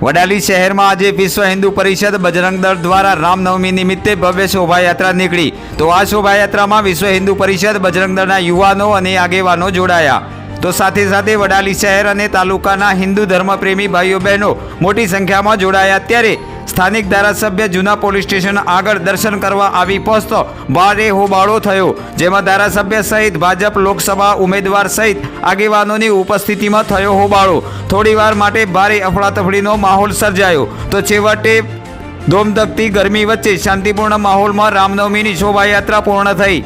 વડાલી શહેરમાં આજે વિશ્વ હિન્દુ પરિષદ બજરંગ દળ દ્વારા રામનવમી નિમિત્તે ભવ્ય શોભાયાત્રા નીકળી। તો આ શોભાયાત્રામાં વિશ્વ હિન્દુ પરિષદ બજરંગ દળના યુવાનો અને આગેવાનો જોડાયા। તો સાથે સાથે વડાલી શહેર અને તાલુકાના હિન્દુ ધર્મપ્રેમી ભાઈઓ બહેનો મોટી સંખ્યામાં જોડાયા। ત્યારે સ્થાનિક ધારાસભ્ય જૂના પોલીસ સ્ટેશન આગળ દર્શન કરવા આવી પહોંચતો ભારે હોબાળો થયો, જેમાં ધારાસભ્ય સહિત ભાજપ લોકસભા ઉમેદવાર સહિત આગેવાનોની ઉપસ્થિતિમાં થયો હોબાળો। થોડીવાર માટે ભારે અફડાતફડીનો માહોલ સર્જાયો। તો છેવટે ધોમધકતી ગરમી વચ્ચે શાંતિપૂર્ણ માહોલમાં રામનવમીની શોભાયાત્રા પૂર્ણ થઈ।